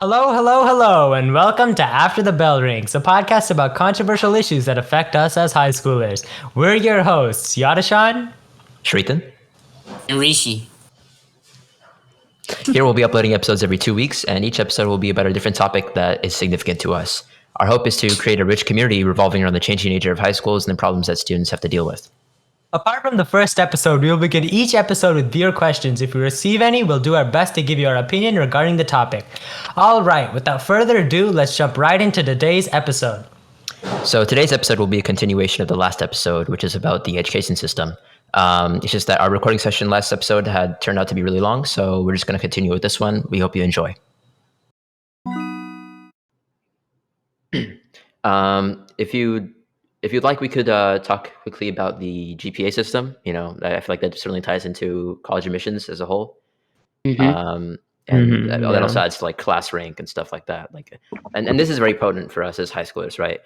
Hello, hello, hello, and welcome to After the Bell Rings, a podcast about controversial issues that affect us as high schoolers. We're your hosts, Yadashan. Shritan. And Rishi. Here we'll be uploading episodes every 2 weeks, and each episode will be about a different topic that is significant to us. Our hope is to create a rich community revolving around the changing nature of high schools and the problems that students have to deal with. Apart from the first episode, we will begin each episode with viewer questions. If we receive any, we'll do our best to give you our opinion regarding the topic. All right, without further ado, let's jump right into today's episode. So today's episode will be a continuation of the last episode, which is about the education system. It's just that our recording session last episode had turned out to be really long, so we're just going to continue with this one. We hope you enjoy. If you'd like, we could talk quickly about the GPA system. I feel like that certainly ties into college admissions as a whole. That also adds to like class rank and stuff like that. And this is very potent for us as high schoolers, right?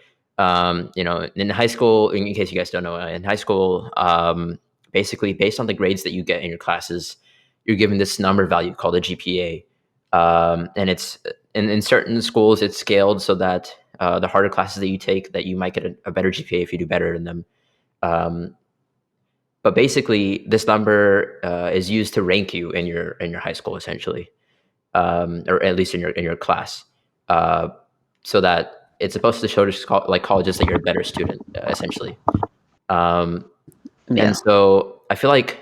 In high school, in case you guys don't know, in high school, basically based on the grades that you get in your classes, you're given this number value called a GPA. And it's in certain schools, it's scaled so that the harder classes that you take, that you might get a better GPA if you do better in them. But basically, this number is used to rank you in your high school, essentially, or at least in your class, so that it's supposed to show to like colleges that you're a better student, essentially. And so I feel like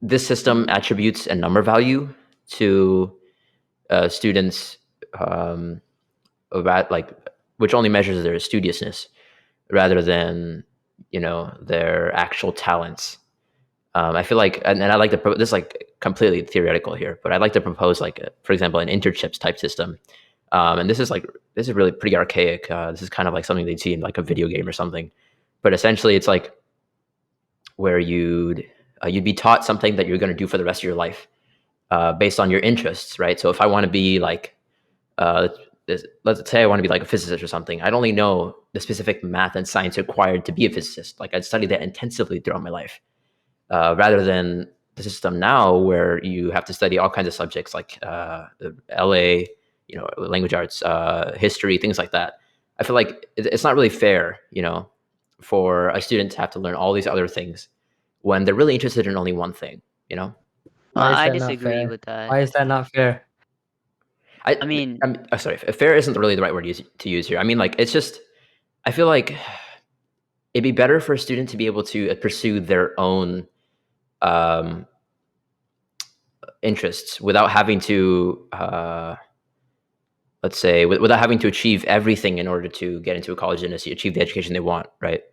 this system attributes a number value to students, about which only measures their studiousness rather than their actual talents. I feel like, and I like to this is like completely theoretical here, but I'd like to propose for example, an internships type system. And this is really pretty archaic. This is kind of like something they'd see in like a video game or something. But essentially, it's like where you'd be taught something that you're going to do for the rest of your life, based on your interests, right? So if I want to be like, let's say I want to be like a physicist or something, I'd only know the specific math and science required to be a physicist. Like I'd study that intensively throughout my life, rather than the system now where you have to study all kinds of subjects like the LA, language arts, history, things like that. I feel like it's not really fair, for a student to have to learn all these other things when they're really interested in only one thing, I disagree with that. Why is that not fair? I'm sorry, fair isn't really the right word to use here. I mean, like, it's just, I feel like it'd be better for a student to be able to pursue their own interests without having to, let's say, without having to achieve everything in order to get into a college and achieve the education they want, right?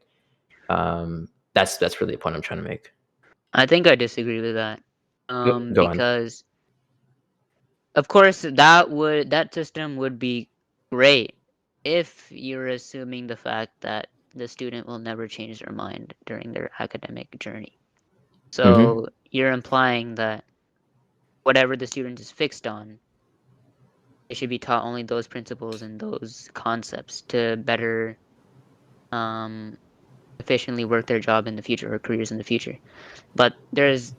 That's really the point I'm trying to make. I think I disagree with that. Go because of course that system would be great if you're assuming the fact that the student will never change their mind during their academic journey. So you're implying that whatever the student is fixed on, they should be taught only those principles and those concepts to better efficiently work their job in the future or careers in the future. But there's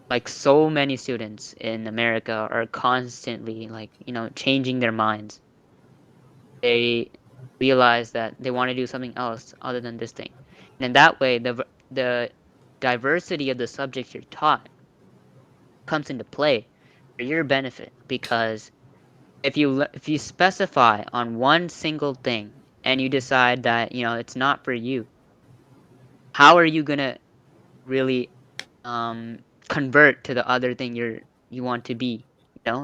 like so many students in America are constantly changing their minds. They realize that they want to do something else other than this thing, and in that way the diversity of the subjects you're taught comes into play for your benefit. Because if you specify on one single thing and you decide that it's not for you, how are you gonna really convert to the other thing you want to be?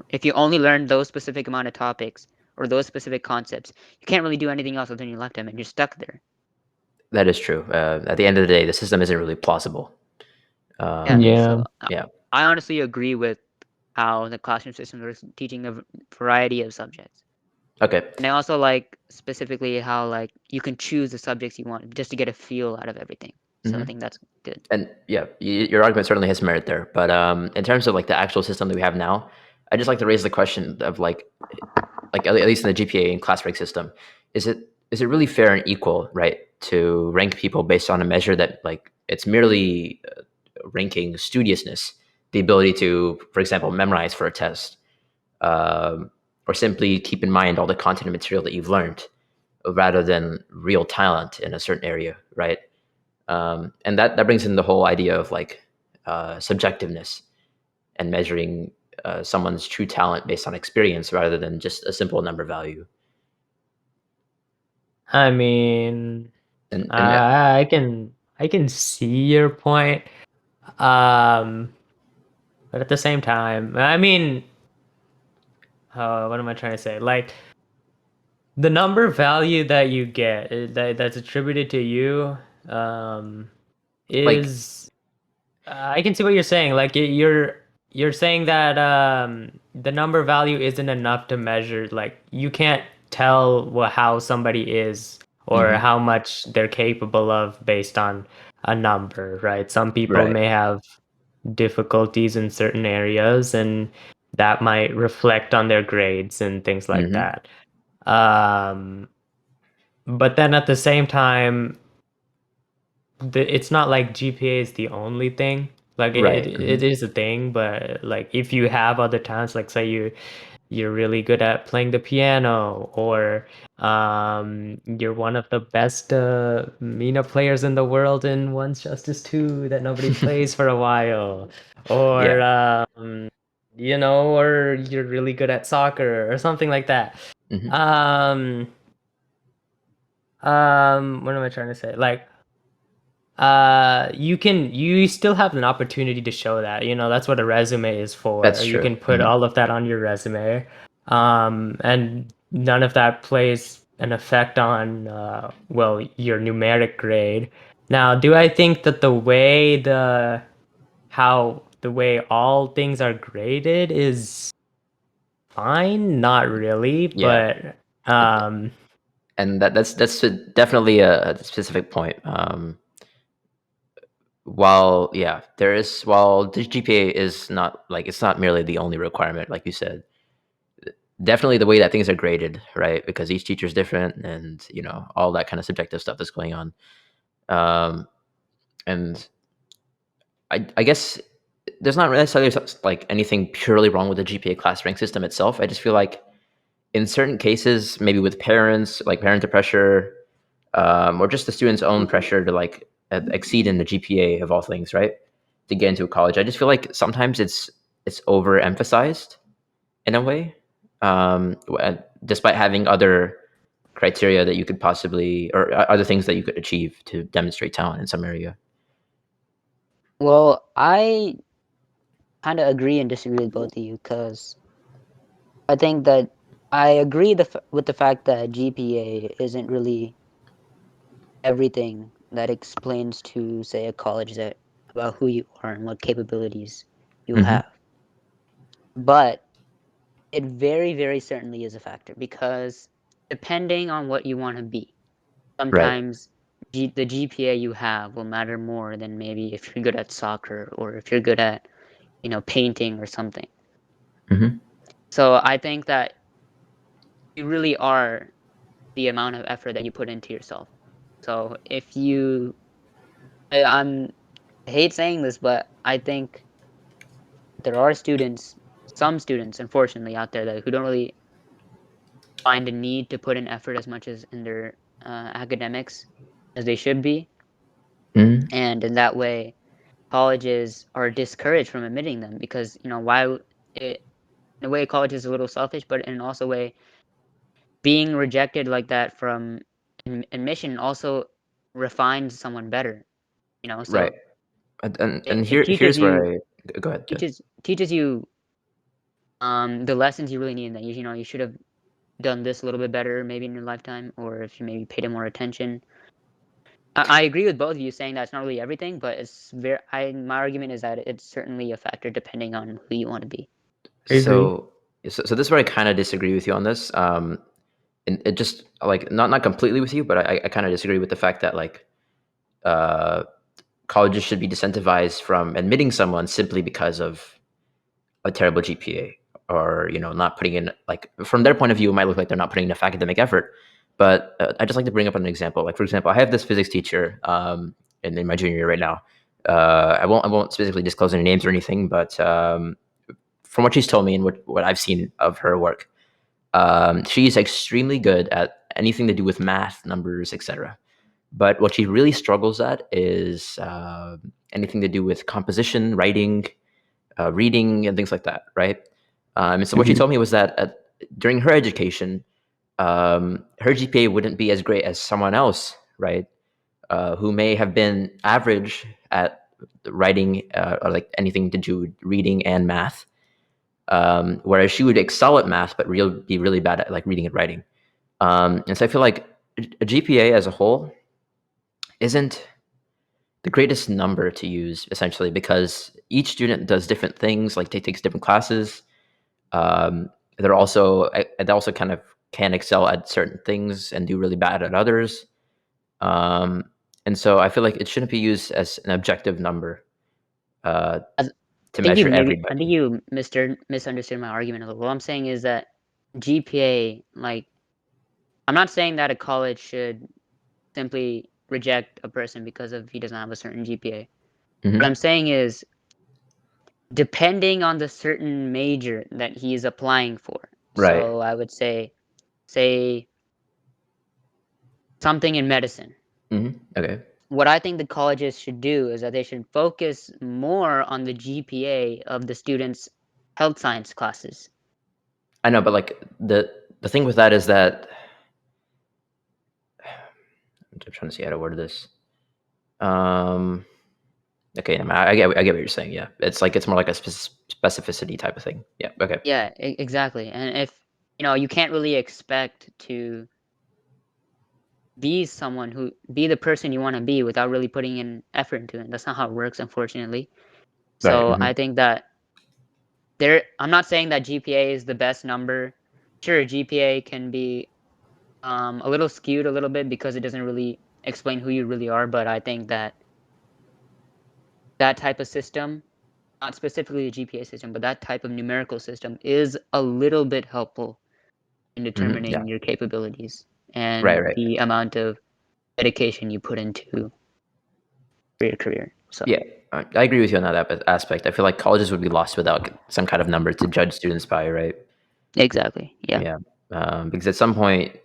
If you only learn those specific amount of topics or those specific concepts, you can't really do anything else within your lifetime, and you're stuck there. That is true. At the end of the day, the system isn't really plausible. So I honestly agree with how the classroom system is teaching a variety of subjects. Okay. And I also like specifically how you can choose the subjects you want just to get a feel out of everything. So I think that's good. And yeah, your argument certainly has merit there. But in terms of like the actual system that we have now, I just like to raise the question of like at least in the GPA and class rank system, is it really fair and equal, right, to rank people based on a measure that like it's merely ranking studiousness, the ability to, for example, memorize for a test, or or simply keep in mind all the content and material that you've learned, rather than real talent in a certain area, right? And that brings in the whole idea of like subjectiveness and measuring someone's true talent based on experience rather than just a simple number value. I mean, And I can see your point. Um, but at the same time, I mean, what am I trying to say? Like the number value that you get that's attributed to you, um, like, is I can see what you're saying. Like you're saying that the number value isn't enough to measure. Like you can't tell how somebody is or mhm, how much they're capable of based on a number, right? Some people right. may have difficulties in certain areas, and that might reflect on their grades and things like Hmm. that. Um, but then at the same time, it's not like GPA is the only thing. Like it, Right. it is a thing, but like if you have other talents, like say you're really good at playing the piano, or you're one of the best Mina players in the world in One's Justice 2 that nobody plays for a while, or Yeah. or you're really good at soccer or something like that. Hmm. Um, what am I trying to say? Like you still have an opportunity to show that, that's what a resume is for. That's You true. can put Hmm. all of that on your resume, and none of that plays an effect on well, your numeric grade. Now, do I think that the way all things are graded is fine? Not really, Yeah. but It- um and that's definitely a specific point. While the GPA is not like, it's not merely the only requirement, like you said, definitely the way that things are graded, right? Because each teacher is different, and all that kind of subjective stuff that's going on. And I guess there's not necessarily like anything purely wrong with the GPA class rank system itself. I just feel like in certain cases, maybe with parents, like parental pressure, or just the student's own pressure to like exceed in the GPA of all things, right? To get into a college, I just feel like sometimes it's overemphasized in a way, despite having other criteria that you could possibly, or other things that you could achieve to demonstrate talent in some area. Well, I kind of agree and disagree with both of you because I think that I agree with the fact that GPA isn't really everything that explains to, say, a college that about who you are and what capabilities you Hmm. have. But it very, very certainly is a factor because depending on what you want to be, Right. sometimes the GPA you have will matter more than maybe if you're good at soccer or if you're good at, painting or something. Hmm. So I think that you really are the amount of effort that you put into yourself. So if you, I hate saying this, but I think there are some students, unfortunately, out there who don't really find a need to put in effort as much as in their academics as they should be, Hmm. and in that way, colleges are discouraged from admitting them because why it in a way college is a little selfish, but in also a way being rejected like that from admission also refines someone better. Right. So And it teaches here's where you I go ahead. Go ahead. teaches you the lessons you really need, and that you should have done this a little bit better maybe in your lifetime, or if you maybe paid it more attention. I agree with both of you saying that it's not really everything, but it's my argument is that it's certainly a factor depending on who you want to be. I agree. So this is where I kind of disagree with you on this. And it just like, not completely with you, but I kind of disagree with the fact that like uh, colleges should be disincentivized from admitting someone simply because of a terrible GPA, or not putting in, like, from their point of view, it might look like they're not putting enough academic effort. But I just like to bring up an example. Like, for example, I have this physics teacher in my junior year right now. I won't specifically disclose any names or anything, but from what she's told me and what I've seen of her work, She's extremely good at anything to do with math, numbers, etc. But what she really struggles at is anything to do with composition, writing, reading, and things like that, right? And so what she told me was that during her education, her GPA wouldn't be as great as someone else, right? Who may have been average at writing or like anything to do with reading and math, whereas she would excel at math but be really bad at like reading and writing. And so I feel like a GPA as a whole isn't the greatest number to use, essentially, because each student does different things, like takes different classes. They also kind of can excel at certain things and do really bad at others. And so I feel like it shouldn't be used as an objective number to measure I everybody. think you misunderstood my argument a little. What I'm saying is that GPA, like, I'm not saying that a college should simply reject a person because of he doesn't have a certain GPA. Mhm. What I'm saying is, depending on the certain major that he is applying for. Right. So I would say something in medicine. Okay. What I think the colleges should do is that they should focus more on the GPA of the students' health science classes. I know, but like the thing with that is that I'm trying to see how to word this. Okay, I get what you're saying. Yeah, it's more like a specificity type of thing. Yeah. Okay. Yeah, exactly. And if you can't really expect to be the person you want to be without really putting in effort into it. That's not how it works, unfortunately. Right. So I think that I'm not saying that GPA is the best number. Sure, GPA can be a little skewed a little bit because it doesn't really explain who you really are, but I think that type of system, not specifically the GPA system, but that type of numerical system is a little bit helpful in Yeah. determining your capabilities Right. and Right. the amount of dedication you put into your career. So Yeah, I agree with you on that aspect. I feel like colleges would be lost without some kind of number to judge students by, right? exactly. Yeah. Yeah, because at some point,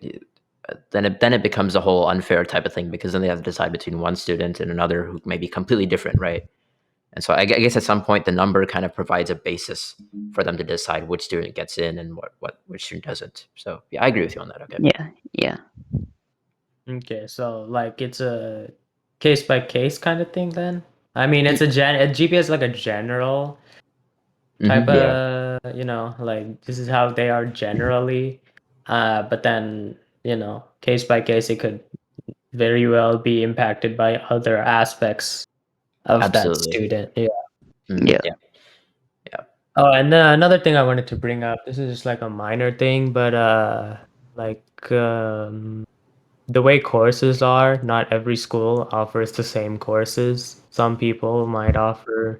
then it becomes a whole unfair type of thing because then they have to decide between one student and another who may be completely different, right? And so I guess at some point the number kind of provides a basis for them to decide which student gets in and which student doesn't. So yeah, I agree with you on that. Okay. Yeah. Yeah. Okay, so like it's a case by case kind of thing then. I mean, it's a GPA is like a general type Yeah, of, like this is how they are generally. But then, case by case, it could very well be impacted by other aspects of that absolutely. student. Yeah. Yeah. Yeah, yeah. Oh, and then another thing I wanted to bring up, this is just like a minor thing, but like the way courses are, not every school offers the same courses. Some people might offer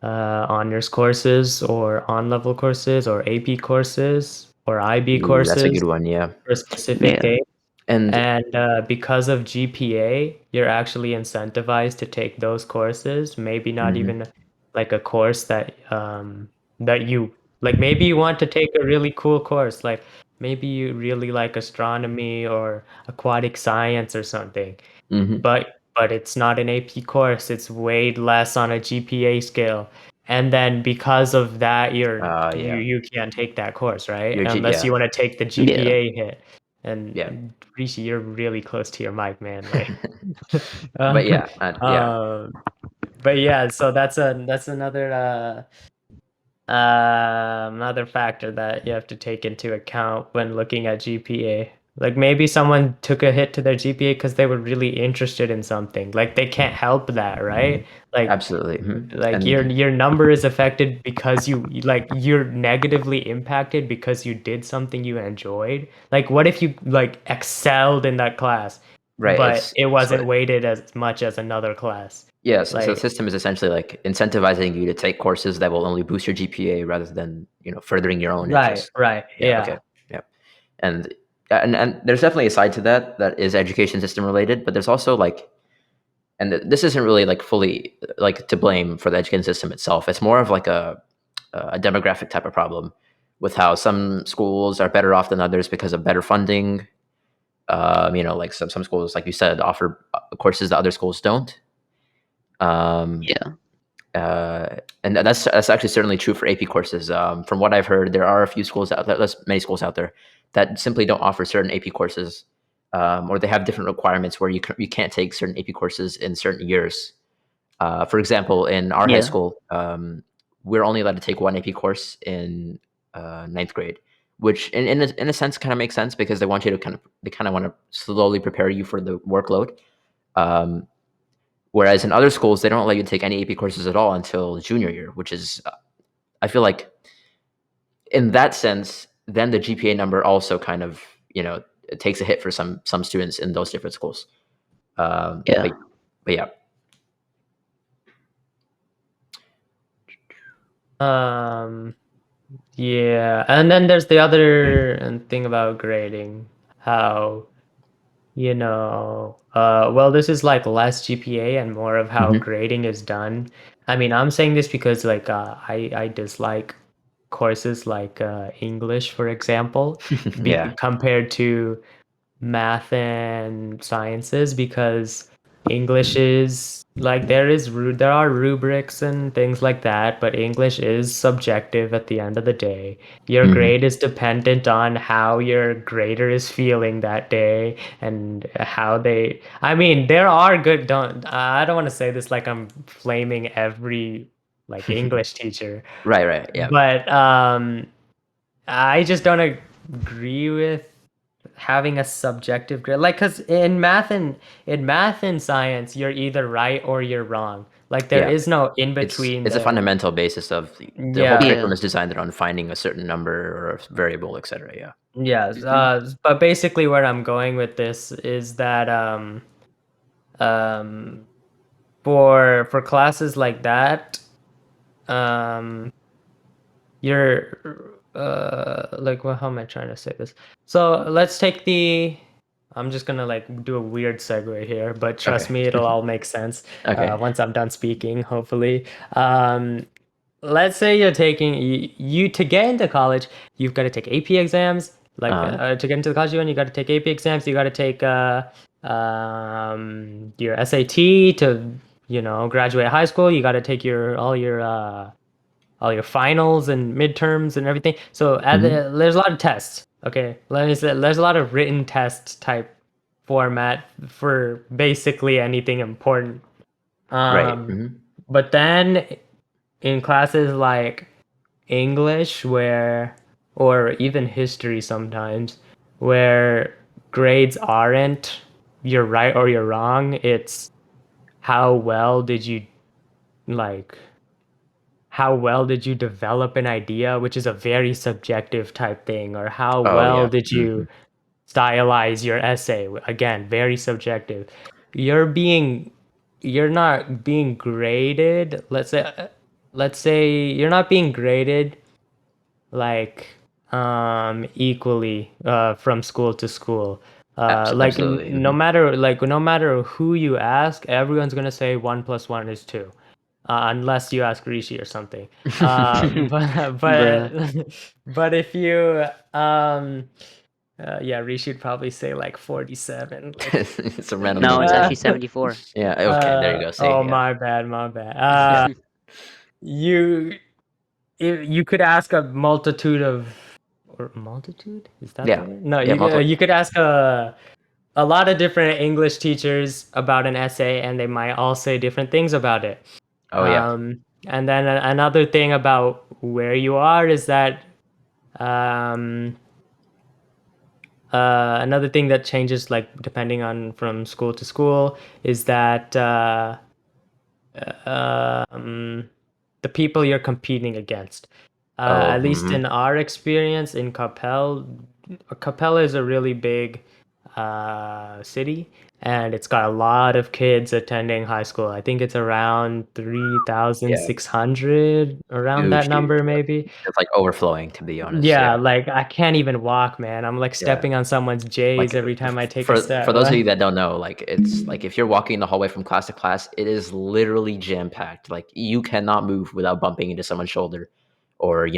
honors courses or on-level courses or AP courses or IB Ooh, that's a courses good one. Yeah, for specific Yeah. days. and And because of GPA, you're actually incentivized to take those courses. Maybe not even like a course that you like. Maybe you want to take a really cool course, like maybe you really like astronomy or aquatic science or something. But it's not an AP course. It's weighed less on a GPA scale. And then because of that, yeah, you can't take that course, right? your Unless yeah, you want to take the Yeah. GPA hit. yeah. And Rishi, you're really close to your mic, man. Like, But uh, yeah, yeah, um, but yeah, so that's another factor that you have to take into account when looking at GPA. Like maybe someone took a hit to their GPA because they were really interested in something. Like they can't help that, right? Like absolutely. like And your number is affected because you're negatively impacted because you did something you enjoyed. Like what if you like excelled in that class, right, but it's it so wasn't weighted as much as another class? yes. So the Like system is essentially like incentivizing you to take courses that will only boost your GPA rather than furthering your own interests. right, Yeah. Okay. yeah. Yeah. And and there's definitely a side to that is education system related, but there's also like, and this isn't really like fully like to blame for the education system itself. It's more of like a demographic type of problem with how some schools are better off than others because of better funding. Like some schools, like you said, offer courses that other schools don't. Yeah. And that's actually certainly true for AP courses. From what I've heard, there are a few schools out there, there's many schools out there that simply don't offer certain AP courses, or they have different requirements where you can't take certain AP courses in certain years. For example, in our high Yeah. school, we're only allowed to take one AP course in ninth grade, which in a sense kind of makes sense because they want you to they kind of want to slowly prepare you for the workload. Um, Whereas in other schools, they don't let you take any AP courses at all until junior year, which is, I feel like, in that sense, then the GPA number also kind of, it takes a hit for some students in those different schools. Yeah. But yeah. Yeah, and then there's the other thing about grading, how, well, this is like less GPA and more of how Mhm. grading is done. I mean, I'm saying this because like I dislike courses like English, for example, Yeah. compared to math and sciences, because English is like there are rubrics and things like that, but English is subjective at the end of the day. Your Mhm. grade is dependent on how your grader is feeling that day and how they I mean, there are good don't I don't want to say this like I'm flaming every like English teacher, Right. Yeah. but I just don't agree with having a subjective grade, like, because in math and science you're either right or you're wrong, like there Yeah. is no in It's between it's a there. fundamental basis of the whole Yeah. curriculum Yeah. is designed around finding a certain number or a variable, etc. Yeah. Yes. Mhm. But basically where I'm going with this is that um for classes like that, um you're like, well, how am I trying to say this? So let's take I'm just gonna like do a weird segue here, but trust Okay. me, it'll all make sense Okay. once I'm done speaking, hopefully. Um, let's say you're taking you to get into college, you've got to take AP exams. Like Uh, to get into the college you got to take AP exams. You got to take your SAT to graduate high school. You got to take your all your finals and midterms and everything. So mhm. there's a lot of tests. Okay, let me say there's a lot of written test type format for basically anything important. Right. Um, Mhm. but then in classes like English, or even history sometimes, where grades aren't you're right or you're wrong. It's how well did you like how well did you develop an idea, which is a very subjective type thing, or how Oh well yeah. did you Mhm. stylize your essay? Again, very subjective. You're not being graded. Let's say you're not being graded like equally from school to school. Like Absolutely. Mhm. no matter who you ask, everyone's gonna say 1 + 1 is 2, unless you ask Rishi or something. But Bruh. but if you yeah, Rishi would probably say like 47. Like It's a random No, number. it's Yeah. actually 74. Yeah. Okay. There you go. See. oh, Yeah. my bad, my bad. You you could ask a multitude of or multitude? Is that the Yeah. word? No, Yeah. you could ask a lot of different English teachers about an essay, and they might all say different things about it. Oh yeah. And then another thing about where you are is that um, another thing that changes like depending on from school to school is that um, the people you're competing against. Oh. At least in Mhm. our experience in Capella is a really big city, and it's got a lot of kids attending high school. I think it's around Yeah. 3,600, around that Huge. Huge. number, Yeah. maybe. It's like overflowing, to be honest. Yeah, Yeah. like I can't even walk, man. I'm like Yeah. stepping on someone's J's Like every time I take a for step. those of you that don't know, like it's like if you're walking in the hallway from class to class, it is literally jam packed. Like you cannot move without bumping into someone's shoulder or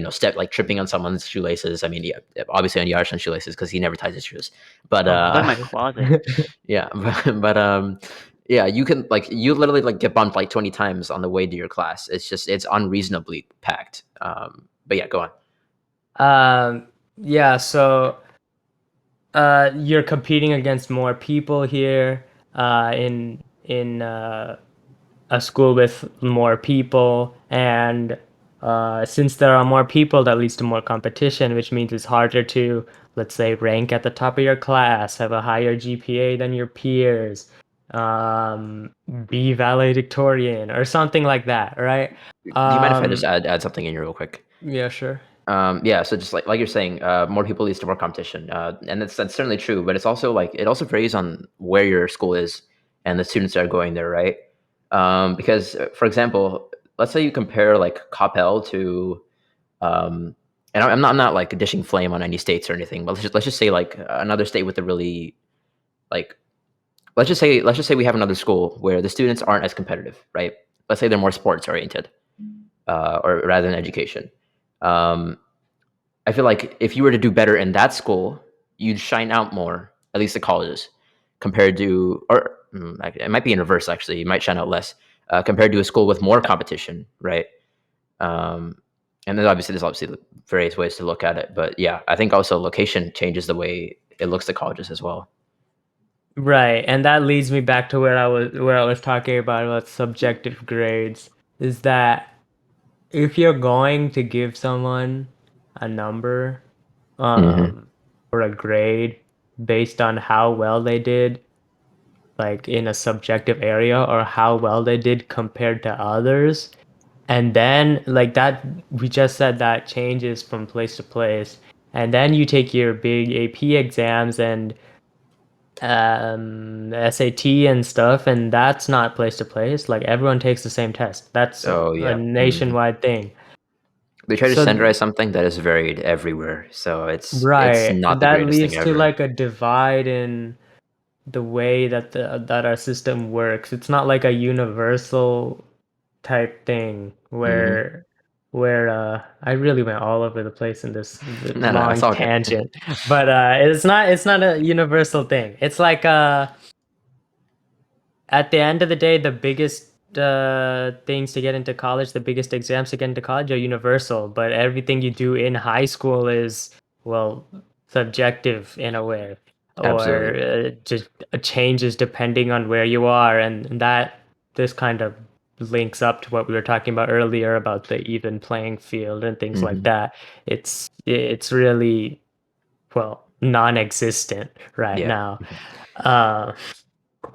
tripping on someone's shoelaces. I mean, yeah, obviously on Yarshan's shoelaces because he never ties his shoes. But It's like my closet. yeah, but yeah, you can you literally get bumped 20 times on the way to your class. It's unreasonably packed. But yeah, go on. Yeah, so you're competing against more people here in a school with more people, and since there are more people, that leads to more competition, which means it's harder to, let's say, rank at the top of your class, have a higher GPA than your peers, be valedictorian or something like that, right? Do you mind if I just Um, add something in here real quick? yeah, sure. Yeah, so just like you're saying, more people leads to more competition, and that's certainly true. But it's also it also varies on where your school is and the students that are going there, right? Because for example, let's say you compare Coppell to, and I'm not dishing flame on any states or anything, but let's just say another state with a really like let's just say we have another school where the students aren't as competitive, right? Let's say they're more sports oriented, or rather than education. Um, I feel like if you were to do better in that school, you'd shine out more, at least the colleges, compared to, or it might be in reverse actually. You might shine out less compared to a school with more competition, right? Um, and there's obviously various ways to look at it, but yeah, I think also location changes the way it looks to colleges as well. Right, and that leads me back to where I was talking about subjective grades, is that if you're going to give someone a number Hmm. or a grade based on how well they did, like in a subjective area, or how well they did compared to others, and then like that, we just said that changes from place to place, and then you take your big AP exams and SAT and stuff, and that's not place to place. Like everyone takes the same test. That's Oh a yeah. Hmm. nationwide thing. They try to So standardize something that is varied everywhere, so it's right, not the that greatest thing leads to ever. like a divide in the way that our system works. It's not like a universal type thing Hmm. where I really went all over the place in this No, it's long all good. tangent, but it's not a universal thing. It's like at the end of the day, the biggest things to get into college, the biggest exams to get into college are universal, but everything you do in high school is, well, subjective in a way, or Absolutely. just changes depending on where you are. And that this kind of links up to what we were talking about earlier about the even playing field and things like Hmm. that. It's really, well, non-existent right Yeah. now. Uh,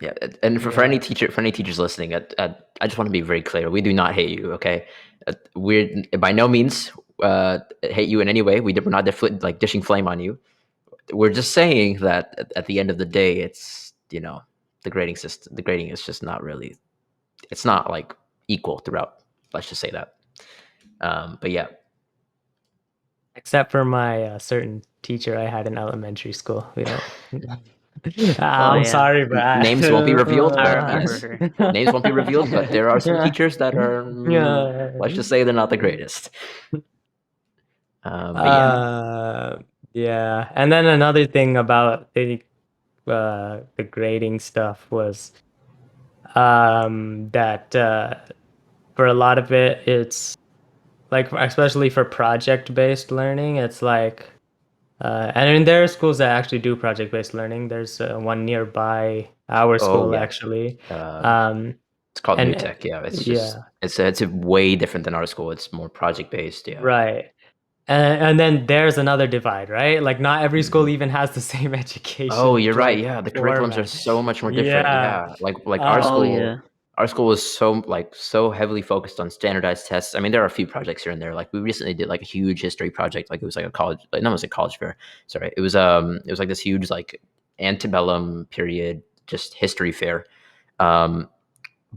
Yeah, and for yeah. any teachers listening, I just want to be very clear. We do not hate you, okay? We're by no means hate you in any way. We're not dishing flame on you. We're just saying that at the end of the day, it's the grading system. The grading is just not really. It's not equal throughout. Let's just say that. But yeah. Except for my certain teacher I had in elementary school. We don't. Oh I'm yeah, sorry, but Names won't be revealed, I but remember her. names won't be revealed. But there are some teachers that are, let's just say, they're not the greatest. But yeah. uh, yeah. And then another thing about the grading stuff was that for a lot of it, it's like, especially for project-based learning, it's like and I mean, there are schools that actually do project-based learning. There's one nearby our Oh school yeah. actually. Um, Um, it's called New and Tech. Yeah, yeah, it's way different than our school. It's more project based. Yeah. right. And then there's another divide, right? Like not every school Mhm. even has the same Oh, education you're right. like Yeah, the curriculums are format. so much more different. Yeah. Yeah, like Oh Um, yeah. our school was so heavily focused on standardized tests. I mean, there are a few projects here and there. Like we recently did a huge history project. Like it was a college, no, it was a college fair. Sorry, it was this huge antebellum period just history fair. Um,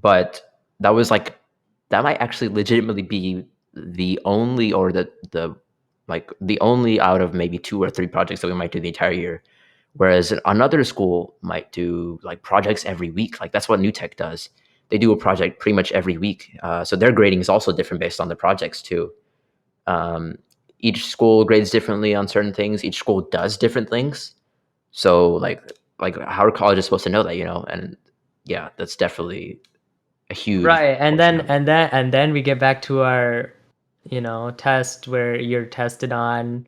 but that was that might actually legitimately be the only or the only out of maybe two or three projects that we might do the entire year. Whereas another school might do projects every week. Like that's what New Tech does. They do a project pretty much every week. So their grading is also different based on the projects too. Each school grades differently on certain things. Each school does different things. So like how are colleges supposed to know that, you know? And yeah, that's definitely a huge Right, and portion then of it. and then we get back to our, test where you're tested on.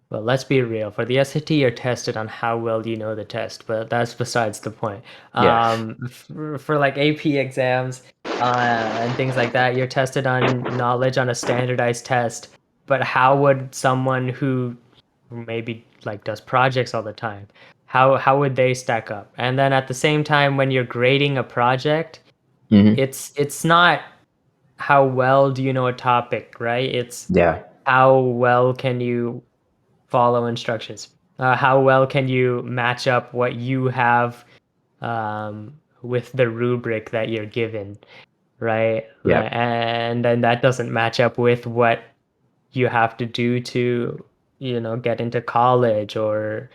Well, let's be real. For the SAT, you're tested on how well you know the test, but that's besides the point. Yeah. For like AP exams, and things like that, you're tested on knowledge on a standardized test. But how would someone who maybe like does projects all the time, how would they stack up? And then at the same time, when you're grading a project, Hmm. it's not how well do you know a topic, right? It's Yeah. how well can you follow instructions? How well can you match up what you have, with the rubric that you're given, right? Yeah. And then that doesn't match up with what you have to do to, get into college or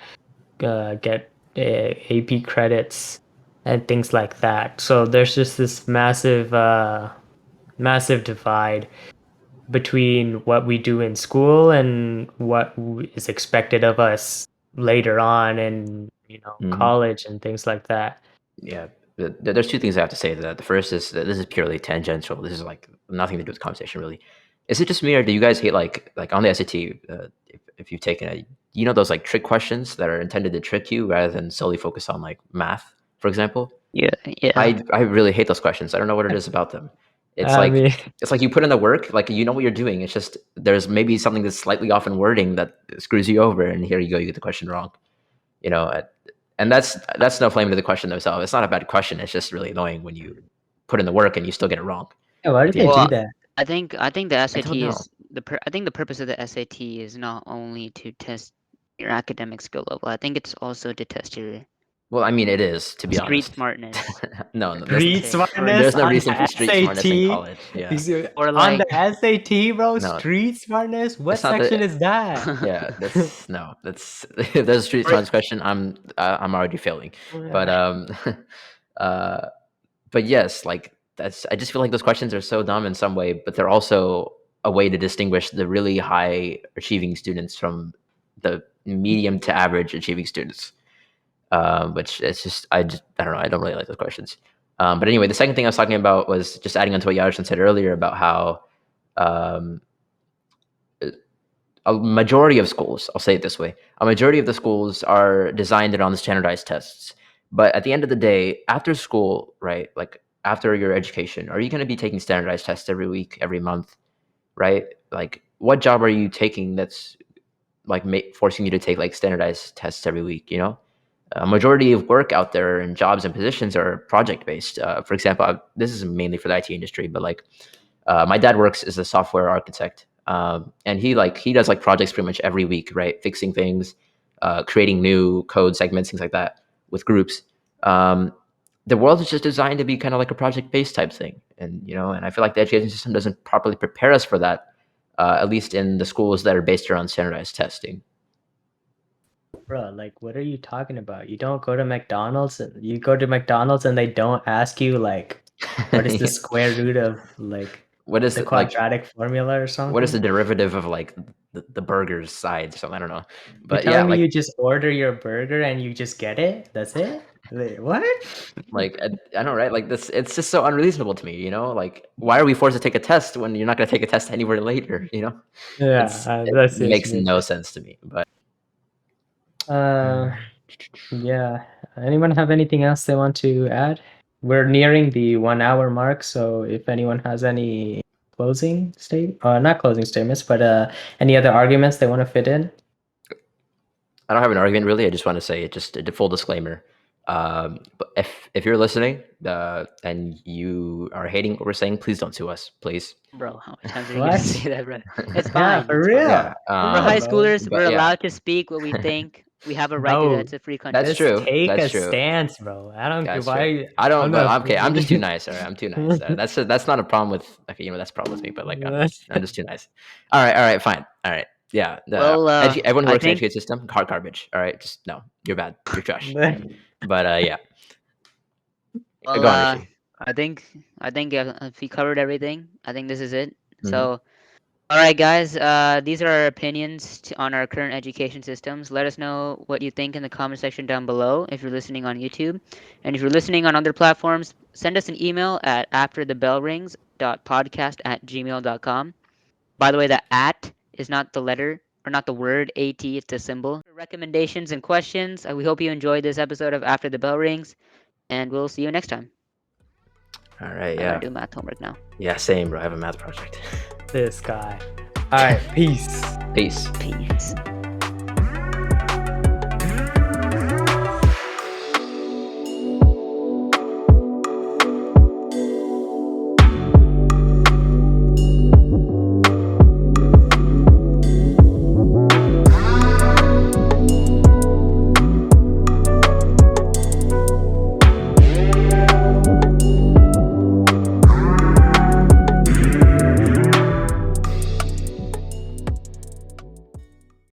get AP credits and things like that. So there's just this massive divide between what we do in school and what is expected of us later on in, Hmm. college and things like that. Yeah. There's two things I have to say to that. The first is that this is purely tangential. This is like nothing to do with conversation, really. Is it just me, or do you guys hate like on the SAT? If you've taken it, you know those like trick questions that are intended to trick you rather than solely focus on like math, for example. Yeah, yeah. I really hate those questions. I don't know what it is about them. It's I like mean, it's like you put in the work, like you know what you're doing. It's just there's maybe something that's slightly off in wording that screws you over, and here you go, you get the question wrong. You know, and that's no flame to the question themselves. It's not a bad question. It's just really annoying when you put in the work and you still get it wrong why at did the they end. do Well, that? I think the I don't SAT know. is I think the purpose of the SAT is not only to test your academic skill level. I think it's also to test your Well, I mean, it is, to be street honest. smartness. No, I there's would Street say, smartness there's no on reason for the street smartness in SAT? college. Yeah, or On like the SAT, bro? no, Street smartness? What it's not section that. is that? Yeah, that's no, that's if there's a street Or- smartness question, I'm already failing. But uh, but yes, like that's. I just feel like those questions are so dumb in some way, but they're also a way to distinguish the really high achieving students from the medium to average achieving students. Which it's just I don't know, I don't really like those questions. But anyway, the second thing I was talking about was just adding on to what Yarshin said earlier about how um, a majority of schools, I'll say it this way, a majority of the schools are designed around the standardized tests. But at the end of the day, after school, right, like after your education, are you going to be taking standardized tests every week, every month, right? Like, what job are you taking that's like forcing you to take like standardized tests every week? You know, a majority of work out there and jobs and positions are project based. For example, this is mainly for the IT industry, but like my dad works as a software architect, and he does like projects pretty much every week, right? Fixing things, creating new code segments, things like that with groups. Um, the world is just designed to be kind of like a project based type thing, and you know, and I feel like the education system doesn't properly prepare us for that, at least in the schools that are based around standardized testing. Bro, like, what are you talking about? You don't go to McDonald's and you go to McDonald's and they don't ask you like, what is the square root of like What is the it like? quadratic formula or What is the something? derivative of like the burger's sides or something? I don't know, You're but yeah, telling me like you just order your burger and you just get it? That's it? Wait, what? like I know, right? Like this, it's just so unreasonable to me. You know, like why are we forced to take a test when you're not going to take a test anywhere later? You know, Yeah, it that's what you makes mean. no sense to me. But Uh, yeah. Anyone have anything else they want to add? We're nearing the 1 hour mark, so if anyone has any not closing statements, but any other arguments they want to fit in? I don't have an argument really. I just want to say just a full disclaimer. But if you're listening and you are hating what we're saying, please don't sue us, please. bro, how many times are you gonna What? say that, bro? It's Yeah, fine. for It's fine. Yeah. real. For We're real, high bro. schoolers. We're But yeah, allowed to speak what we think. We have a right to that. No, It's a free that's country. just true. take That's a true. stance, bro. I don't care That's true. why. I don't, I'm but not okay. I'm just too blaming nice. All right, I'm too nice. you. That's not a problem with. Okay, you know that's a problem with me. But like, I'm just too nice. All right, fine. All right, yeah. The Well, everyone who I works in the think education system, hard garbage. All right, just no, you're bad. You're trash. But yeah, well, go on, Rishi. I think if we covered everything, I think this is it. Hmm. So All right, guys. These are our opinions on our current education systems. Let us know what you think in the comment section down below if you're listening on YouTube. And if you're listening on other platforms, send us an email at afterthebellrings.podcast@gmail.com. By the way, the at is not the letter or not the word at, it's the symbol. For recommendations and questions, we hope you enjoyed this episode of After the Bell Rings, and we'll see you next time. All right, I yeah. gotta do math homework now. Yeah, same, bro. I have a math project. This guy. All right, peace. Peace. Peace.